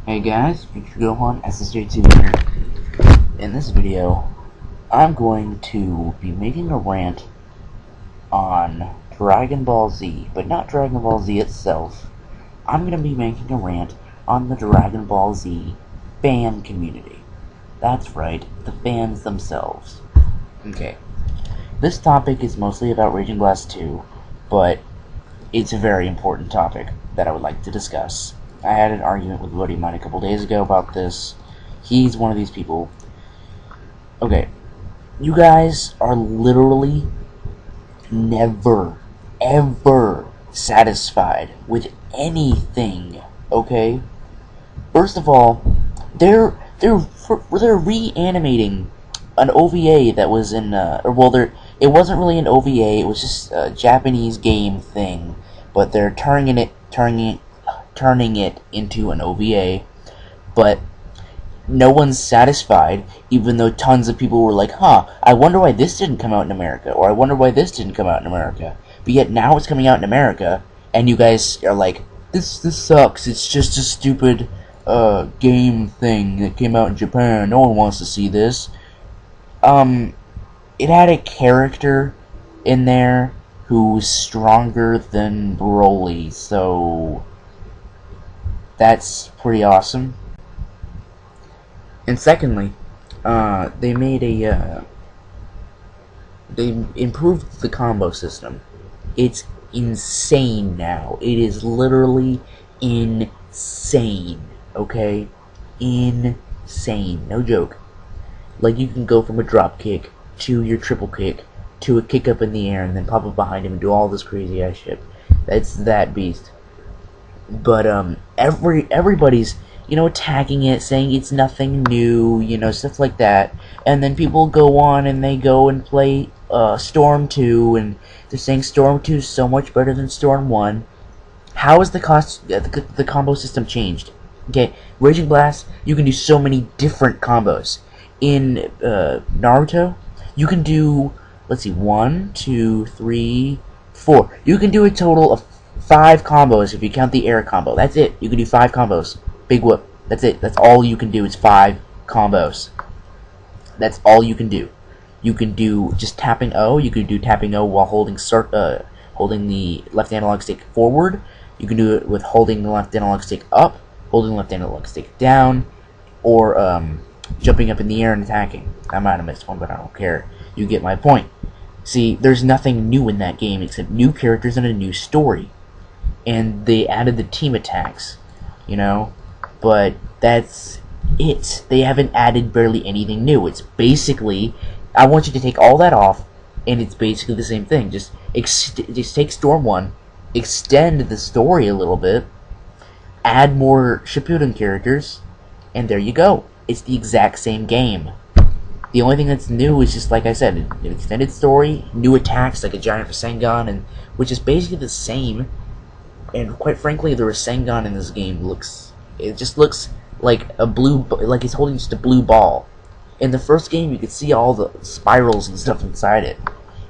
Hey guys, Future Gohan SSJ2 here. In this video, I'm going to be making a rant on Dragon Ball Z, but not Dragon Ball Z itself. I'm going to be making a rant on the Dragon Ball Z fan community. That's right, the fans themselves. Okay, this topic is mostly about Raging Blast 2, but it's a very important topic that I would like to discuss. I had an argument with a buddy of mine a couple days ago about this. He's one of these people. Okay, you guys are literally never, ever satisfied with anything, okay? First of all, they're reanimating an OVA that was in, it wasn't really an OVA, it was just a Japanese game thing, but they're turning it into an OVA, but no one's satisfied, even though tons of people were like, I wonder why this didn't come out in America, or I wonder why this didn't come out in America, but yet now it's coming out in America, and you guys are like, this sucks, it's just a stupid, game thing that came out in Japan, no one wants to see this. It had a character in there who's stronger than Broly, so that's pretty awesome. And secondly, they improved the combo system. It's insane now. It is literally insane, okay? Insane, no joke. Like, you can go from a drop kick to your triple kick to a kick up in the air and then pop up behind him and do all this crazy ass shit. That's that beast. But everybody's, attacking it, saying it's nothing new, stuff like that. And then people go on and they go and play Storm 2, and they're saying Storm 2 is so much better than Storm 1. How has the combo system changed? Okay, Raging Blast, you can do so many different combos. In Naruto, you can do, 1, 2, 3, 4. You can do a total of 5 combos if you count the air combo. That's it. You can do 5 combos. Big whoop. That's it. That's all you can do is 5 combos. That's all you can do. You can do just tapping O. You can do tapping O while holding the left analog stick forward. You can do it with holding the left analog stick up, holding the left analog stick down, or jumping up in the air and attacking. I might have missed one, but I don't care. You get my point. See, there's nothing new in that game except new characters and a new story. And they added the team attacks, but that's it. They haven't added barely anything new. It's basically, I want you to take all that off, and it's basically the same thing. Just take Storm 1, extend the story a little bit, add more Shippuden characters, and there you go. It's the exact same game. The only thing that's new is just, like I said, an extended story, new attacks like a giant Rasengan, which is basically the same. And quite frankly, the Rasengan in this game looks like like he's holding just a blue ball. In the first game, you could see all the spirals and stuff inside it.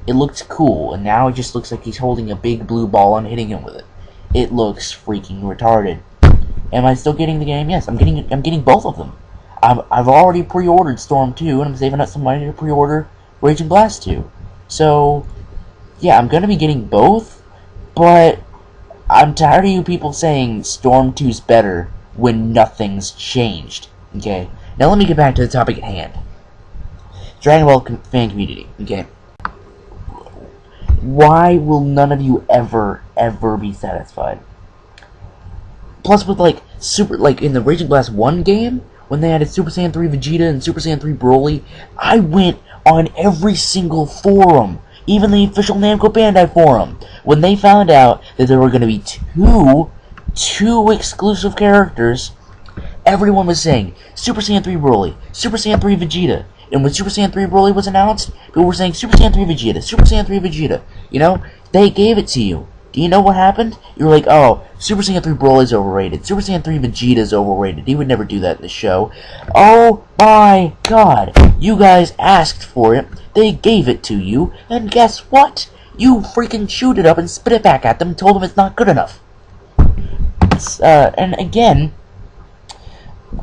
It looked cool, and now it just looks like he's holding a big blue ball and hitting him with it. It looks freaking retarded. Am I still getting the game? Yes, I'm getting both of them. I've already pre-ordered Storm 2, and I'm saving up some money to pre-order Raging Blast 2. So, yeah, I'm gonna be getting both, but I'm tired of you people saying Storm 2's better when nothing's changed. Okay? Now let me get back to the topic at hand. Dragon Ball fan community. Okay? Why will none of you ever be satisfied? Plus with in the Raging Blast 1 game, when they added Super Saiyan 3 Vegeta and Super Saiyan 3 Broly, I went on every single forum, even the official Namco Bandai forum, when they found out that there were going to be two exclusive characters. Everyone was saying Super Saiyan 3 Broly, Super Saiyan 3 Vegeta, and when Super Saiyan 3 Broly was announced, people were saying Super Saiyan 3 Vegeta, Super Saiyan 3 Vegeta. They gave it to you. Do you know what happened? You were like, oh, Super Saiyan 3 Broly's overrated. Super Saiyan 3 Vegeta's overrated. He would never do that in the show. Oh my god. You guys asked for it. They gave it to you. And guess what? You freaking chewed it up and spit it back at them and told them it's not good enough. And again,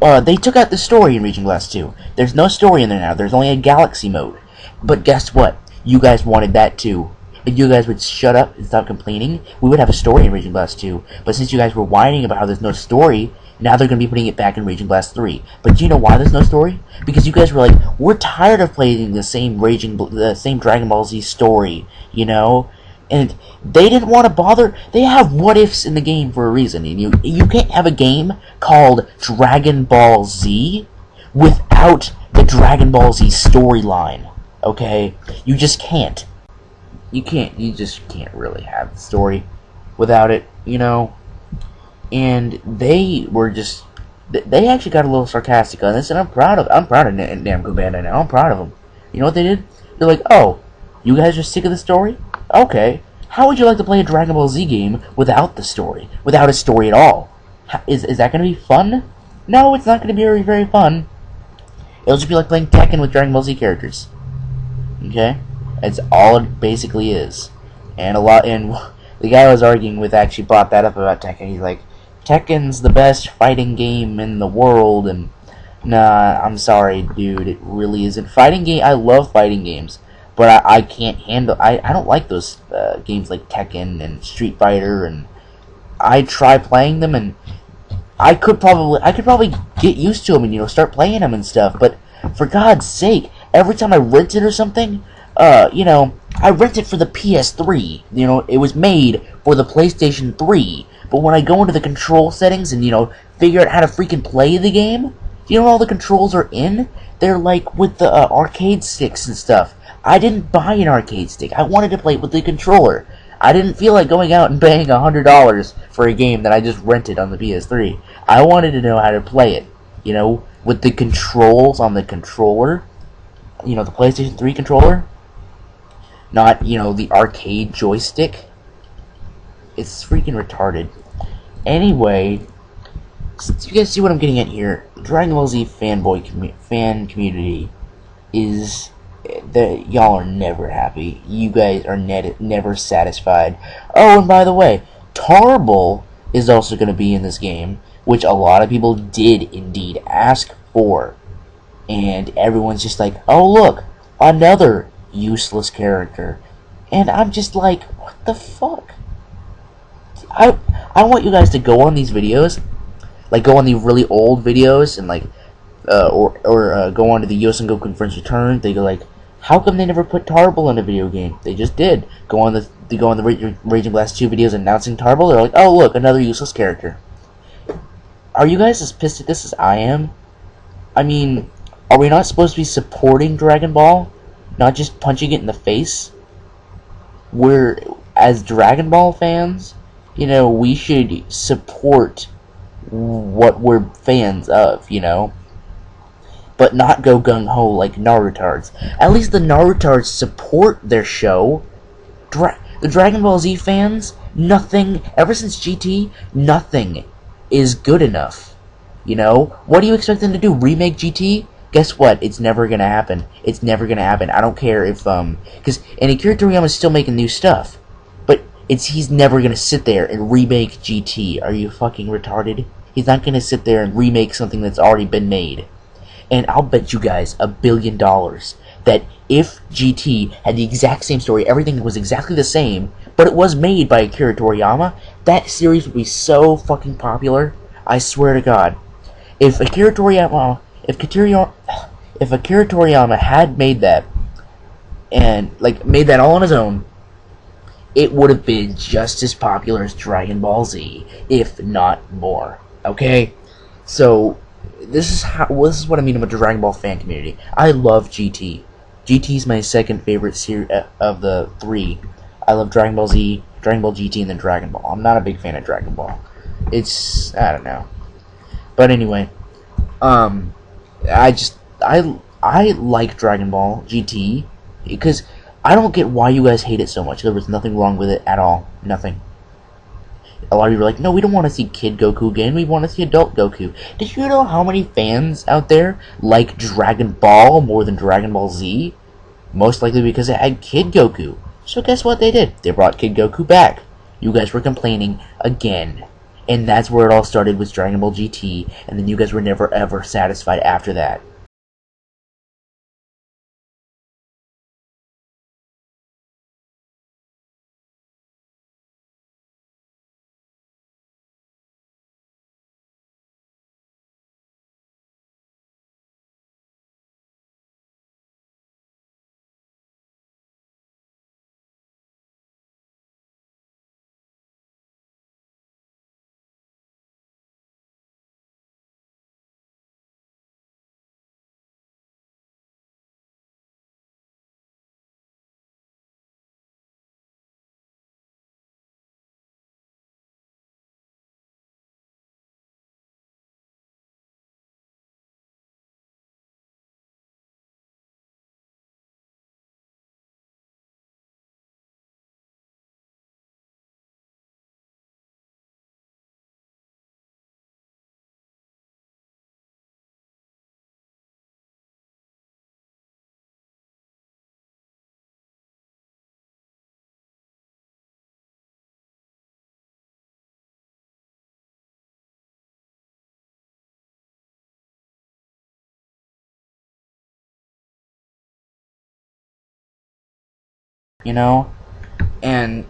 they took out the story in Region Blast 2. There's no story in there now. There's only a galaxy mode. But guess what? You guys wanted that too. If you guys would shut up and stop complaining, we would have a story in Region Blast 2. But since you guys were whining about how there's no story, now they're going to be putting it back in Region Blast 3. But do you know why there's no story? Because you guys were like, we're tired of playing the same Dragon Ball Z story, you know? And they didn't want to bother. They have what-ifs in the game for a reason. And you can't have a game called Dragon Ball Z without the Dragon Ball Z storyline. Okay? You just can't. You just can't really have the story without it, you know? And they were just... They actually got a little sarcastic on this, and I'm proud of Namco Bandai now. I'm proud of them. You know what they did? They're like, oh, you guys are sick of the story? Okay. How would you like to play a Dragon Ball Z game without the story? Without a story at all? Is that going to be fun? No, it's not going to be very, very fun. It'll just be like playing Tekken with Dragon Ball Z characters. Okay? That's all it basically is. And the guy I was arguing with actually brought that up about Tekken. He's like, Tekken's the best fighting game in the world, and nah, I'm sorry, dude, it really isn't. I love fighting games, but I can't handle, I don't like those games like Tekken and Street Fighter, and I try playing them, and I could probably get used to them and, you know, start playing them and stuff, but for God's sake, every time I rent it or something, you know, I rent it for the PS3, you know, it was made for the PlayStation 3, but when I go into the control settings and, you know, figure out how to freaking play the game, do you know where all the controls are in? They're like with the arcade sticks and stuff. I didn't buy an arcade stick. I wanted to play it with the controller. I didn't feel like going out and paying $100 for a game that I just rented on the PS3. I wanted to know how to play it, you know, with the controls on the controller, you know, the PlayStation 3 controller, not, you know, the arcade joystick. It's freaking retarded. Anyway, you guys see what I'm getting at here? Dragon Ball Z fan community is that y'all are never happy. You guys are never satisfied. Oh, and by the way, Tarble is also going to be in this game, which a lot of people did indeed ask for. And everyone's just like, oh look, another useless character. And I'm just like, what the fuck? I want you guys to go on these videos, like go on the really old videos, and like, or go on to the Yosen Goku Friends Return. They go like, how come they never put Tarble in a video game? They just did. Go on the Raging Blast 2 videos announcing Tarble. They're like, oh look, another useless character. Are you guys as pissed at this as I am? I mean, are we not supposed to be supporting Dragon Ball, not just punching it in the face? We're, as Dragon Ball fans, you know, we should support what we're fans of, you know? But not go gung-ho like Narutards. At least the Narutards support their show. The Dragon Ball Z fans, nothing, ever since GT, nothing is good enough. You know? What do you expect them to do? Remake GT? Guess what? It's never gonna happen. It's never gonna happen. I don't care if, because Akira Toriyama's still making new stuff. But he's never gonna sit there and remake GT. Are you fucking retarded? He's not gonna sit there and remake something that's already been made. And I'll bet you guys $1 billion that if GT had the exact same story, everything was exactly the same, but it was made by Akira Toriyama, that series would be so fucking popular. I swear to God. If Akira Toriyama had made that, and like made that all on his own, it would have been just as popular as Dragon Ball Z, if not more. Okay? So this is what I mean about the Dragon Ball fan community. I love GT. GT's my second favorite series of the three. I love Dragon Ball Z, Dragon Ball GT, and then Dragon Ball. I'm not a big fan of Dragon Ball. It's, I don't know. But anyway, I like Dragon Ball GT because I don't get why you guys hate it so much. There was nothing wrong with it at all. Nothing. A lot of you are like, no, we don't want to see Kid Goku again. We want to see Adult Goku. Did you know how many fans out there like Dragon Ball more than Dragon Ball Z? Most likely because it had Kid Goku. So guess what they did? They brought Kid Goku back. You guys were complaining again. And that's where it all started, with Dragon Ball GT, and then you guys were never ever satisfied after that. You know? And